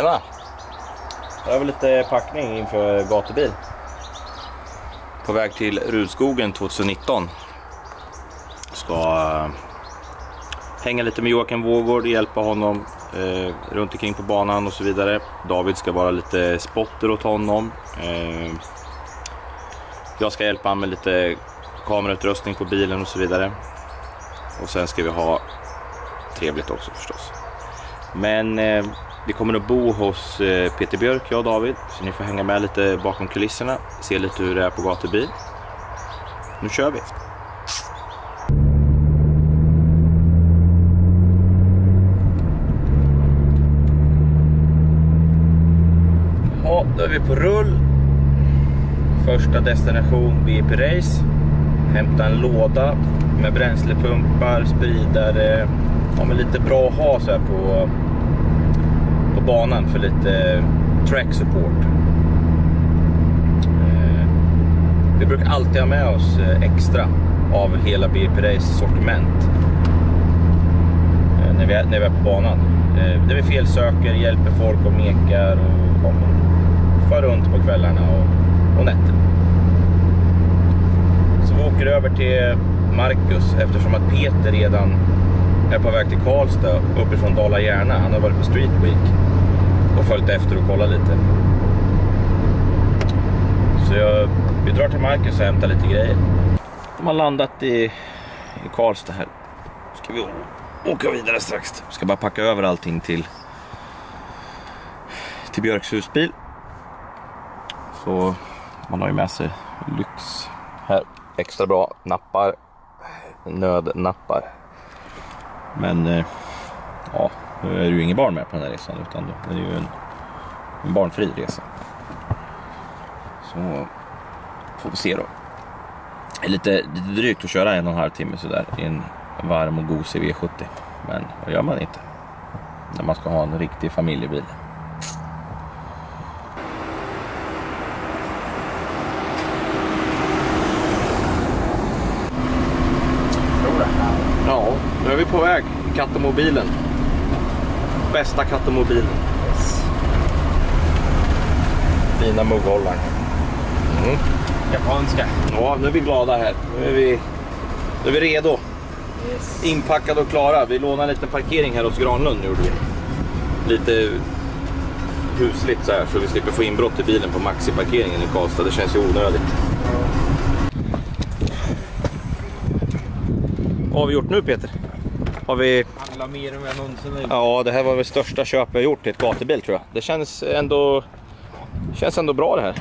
Tjena! Jag har väl lite packning inför gatubil. På väg till Rudskogen 2019. Ska hänga lite med Joakim Vågård, hjälpa honom runt omkring på banan och så vidare. David ska vara lite spotter åt honom. Jag ska hjälpa honom med lite kamerautrustning på bilen och så vidare. Och sen ska vi ha trevligt också förstås. Men vi kommer att bo hos Peter Björk, jag och David. Så ni får hänga med lite bakom kulisserna. Se lite hur det är på gatubil. Nu kör vi! Ja, då är vi på rull. Första destination BP Race. Hämta en låda med bränslepumpar, spridare. Ja, men lite bra att ha så här på banan för lite track support. Vi brukar alltid ha med oss extra av hela BP Race sortiment när vi är på banan. Där vi felsöker, hjälper folk och mekar och far runt på kvällarna och nätter. Så vi åker över till Marcus eftersom att Peter redan är på väg till Karlstad uppifrån Dala-Järna. Han har varit på Street Week och följt efter och kollat lite. Så vi drar till Marcus och hämtar lite grejer. De har landat i Karlstad här. Ska vi åka vidare strax. Ska bara packa över allting till Björks husbil. Så man har ju med sig lyx här. Extra bra nappar. Nödnappar. Men ja, nu är det ju ingen barn med på den här resan, utan det är ju en barnfri resa. Så får vi se då. Det är lite drygt att köra 1,5 timme sådär i en varm och god CV70. Men vad gör man inte när man ska ha en riktig familjebil? Ja, nu är vi på väg i Kattemobilen. Bästa Kattemobilen. Yes. Fina mugghållare. Japanska. Ja, nu är vi glada här. Nu är vi redo. Yes. Inpackade och klara. Vi lånar en liten parkering här hos Granlund, gjorde vi. Lite husligt så här, så vi slipper få inbrott i bilen på Maxi-parkeringen i Karlstad. Det känns ju onödigt. Vad har vi gjort nu, Peter? Har vi... Handla mer än vad jag någonsin har gjort. Ja, det här var väl största köpet jag gjort i ett gatubil, tror jag. Det känns ändå bra det här.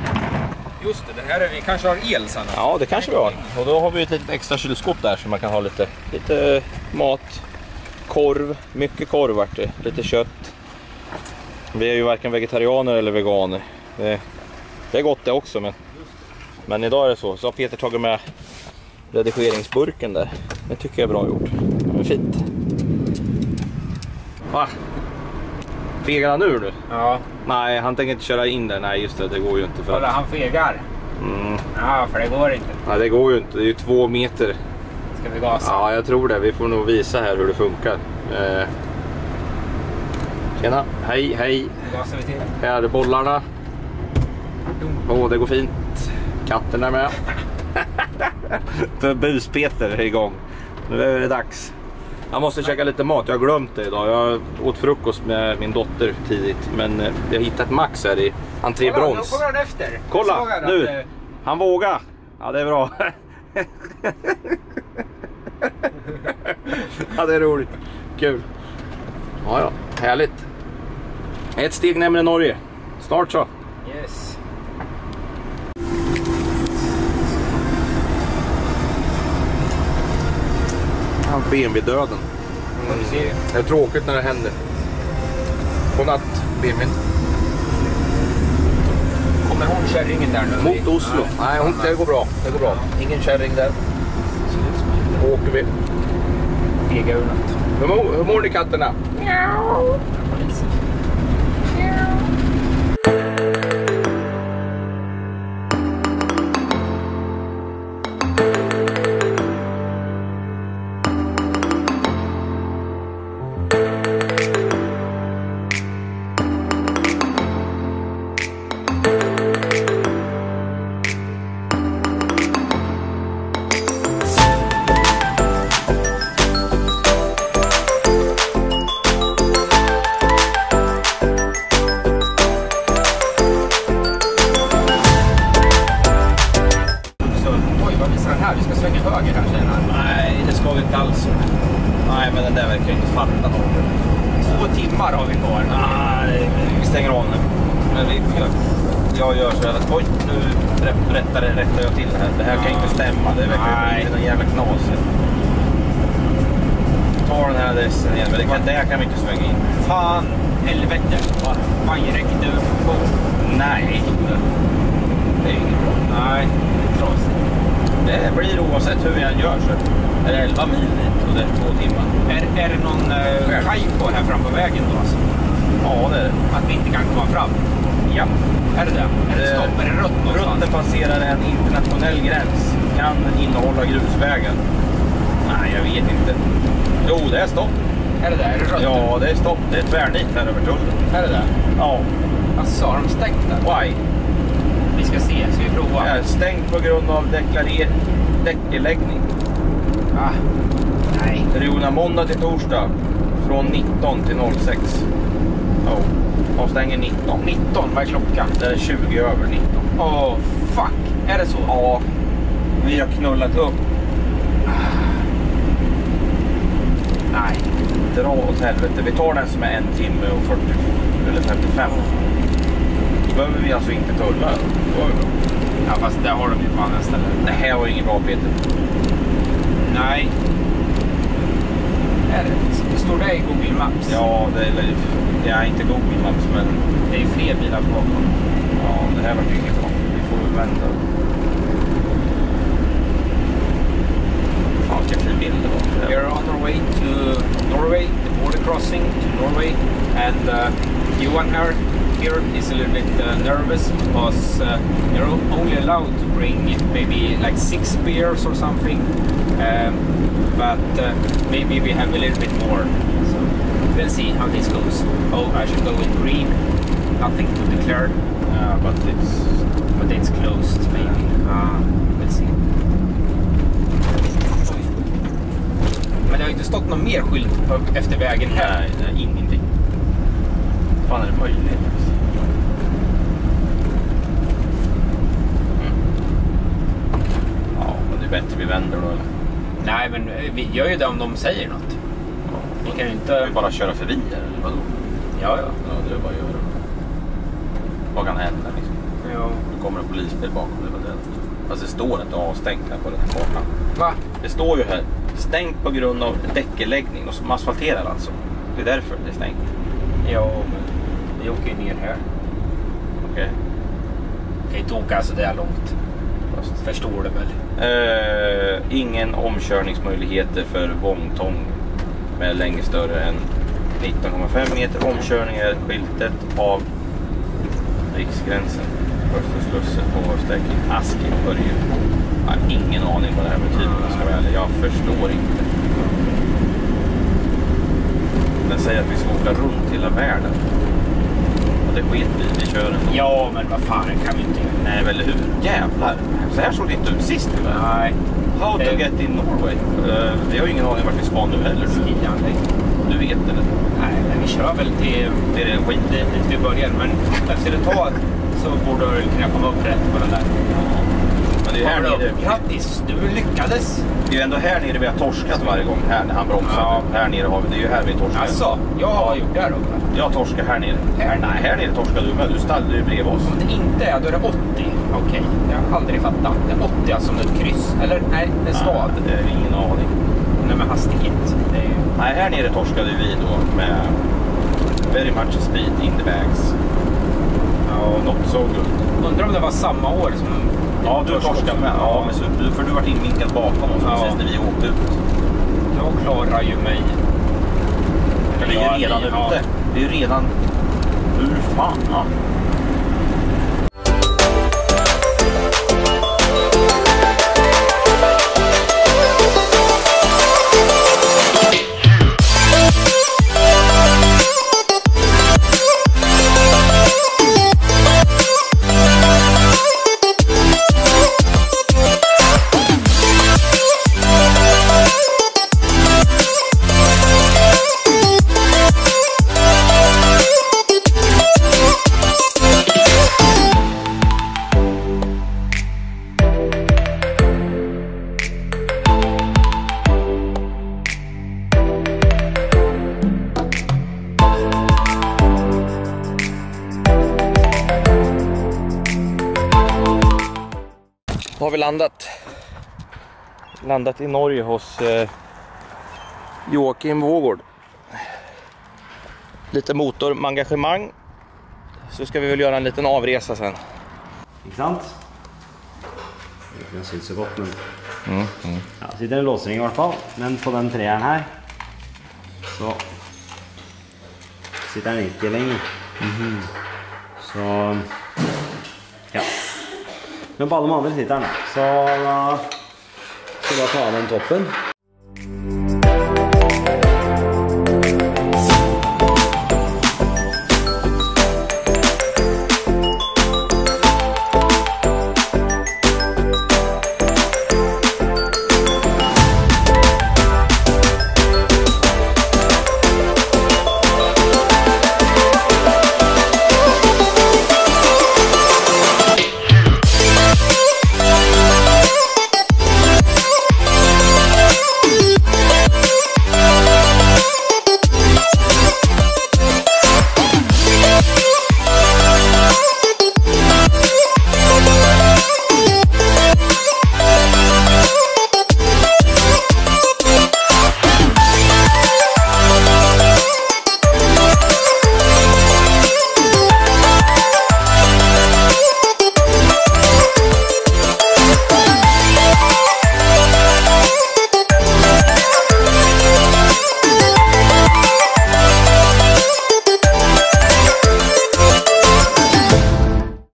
Just det, det här är vi kanske har el sen. Ja, det kanske vi har. Och då har vi ett litet extra kylskåp där så man kan ha lite mat, korv, mycket korv vart det, lite kött. Vi är ju varken vegetarianer eller veganer. Det är gott det också, men idag är det så. Så har Peter tagit med redigeringsburken där. Det tycker jag är bra gjort. Det är fint. Va? Fegar han ur nu? Ja. Nej, han tänker inte köra in där. Nej, just det går ju inte. Kolla, han fegar. Ja, för det går inte. Nej, det går ju inte. Det är ju 2 meter. Ska vi gasa? Ja, jag tror det. Vi får nog visa här hur det funkar. Tjena, hej, hej. Nu gasar vi till. Här är bollarna. Det går fint. Katten är med. För Bus-Peter är igång. Nu är det dags. Jag måste käka lite mat. Jag har glömt det idag. Jag åt frukost med min dotter tidigt. Men jag har hittat Max här i entré brons. Nu kommer han efter. Kolla, nu. Han vågar. Ja, det är bra. Ja, det är roligt. Kul. Ja, härligt. Ett steg närmare Norge. Snart så. Yes. Han BMW-döden. Det är tråkigt när det händer. Godnatt, BMW. Kommer hon kärringen där nu? Mot Oslo. Nej, det går bra. Det går bra. Ingen kärring där. Då åker vi. Fega ur något. Hur mår ni katterna? inte alls. Nej, men den där verkar ju inte fatta något. 2 timmar har vi kvar. Nej, vi stänger av nu. Men jag gör så att oj, nu rättar jag till det här. Det här kan inte stämma. Det verkar ju en jävla knas. Ta den här adressen igen, men det här kan vi inte svänga in. Fan, helvete. Vajerräcket är på. Nej. Det är inget bra. Nej, trasigt. Det blir oavsett hur vi än gör så. Det är 11 mil dit och det är 2 timmar. Är det någon kaj på här fram på vägen då alltså? Ja, det är det. Att vi inte kan komma fram? Ja. Är det det? Är det stopp? Är det rött någonstans? Rutten passerar en internationell gräns. Kan innehålla grusvägar. Nej, jag vet inte. Jo, det är stopp. Är det det? Är det rött? Ja, det är stopp. Det är tvärnit här över tullen. Är det det? Ja. Alltså, har de stängt där? Why? Vi ska se, ska vi prova? Ja, stängt på grund av däckeläggning. Ah, nej. Perioden måndag till torsdag. Från 19 till 06. Ja, de stänger 19. 19, vad är klockan? Det är 20 över 19. Åh, fuck. Är det så? Ja, vi har knullat upp. Nej. Dra åt helvete. Vi tar den som är 1 timme och 40 eller 55. Då behöver vi alltså inte tulla. Då är det bra. Ja, fast där har de ju på andra ställen. Det här var ju inget bra, Peter. Nej. Är det? Står det i Google Maps? Ja, det är inte Google Maps, men Det är ju fler bilar bakom. ja, det här var ju inget bra. Vi får väl vända. Fan, vilken fin bild det var. We are on our way to Norway, the border crossing to Norway, and Johan here is a little bit nervous because you're only allowed to bring maybe like 6 beers or something, but maybe we have a little bit more. So we'll see how this goes. Oh, I should go in green. Nothing to declare, But it's closed maybe. We'll see. Men det har inte stått någon mer skylt efter vägen här. nej, det är ingenting. Fan, är det möjligt? Ja, men det är bättre vi vänder då, eller? Nej, men vi gör ju det om de säger något. Vi kan ju inte... Vi bara köra förbi här, eller vadå? Ja. Ja, det är bara att göra. Vad kan hända liksom? Ja. Då kommer en polisbil bakom, det var det. Alltså det står inte avstängt här på den här kartan. Va? Det står ju här, stängt på grund av däckeläggning. Och som asfalterar alltså. Det är därför det är stängt. Ja, men vi åker ju ner här. Okej. Vi kan inte åka alltså där långt. Förstår du väl? Ingen omkörningsmöjligheter för Vångtång med längre större än 19,5 meter. Omkörning är skiltet av riksgränsen. Första slusset på sträckan Askebörje. Jag har ingen aning vad det här betyder, jag ska vara ärlig. Jag förstår inte. Den säger att vi ska åka runt hela världen. Och det skit vi kör ändå. Ja, men vad fan kan vi inte göra? Nej, väl hur? Jävlar. Så här såg det inte ut sist. Nej. How to get in Norway. Vi har ju ingen aning vart vi ska nu heller. Skianläggning. Du vet eller? Nej, men vi kör väl till Det är det skit. dit vi börjar. Men efter ett tag så borde du kunna komma upp rätt på den där. Men det är ju här nere. Grattis, du lyckades. Det är ju ändå här nere vi har torskat varje gång. Här när han bromsar. Ja. Här nere har vi. Det är ju här vi torskar. Alltså, jag har gjort där uppe. Jag torskar här nere. Nej, här nere torskar du med. Du stallade ju bredvid oss. Om det inte är, då är det 80. Okej, jag har aldrig fattat. Det är 80 alltså som ett kryss. Eller nej, en stad. Nej, det är ingen aning. Nej, med hastighet. Det är... Nej, här nere torskade vi då med very much speed in the bags. Ja, not so good. Undrar om det var samma år som... Ja, du torskade med. Ja, men så, för du var invinkad bakom oss precis när vi åkte ut. Jag klarar ju mig. Men vi är ju redan ute. Vi är ju redan... Hur fan? har vi landat i Norge hos Joakim Vågård. Lite motorengagemang. Så ska vi väl göra en liten avresa sen. Ikke sant? Det syns så godt, men... Ja, sitter en låsring i hvert fall. Men på den treeren her, så sitter den ikke lenger. Så... Ja. Men på alle de andre sitter den. Så da skal vi bare ta av den toppen.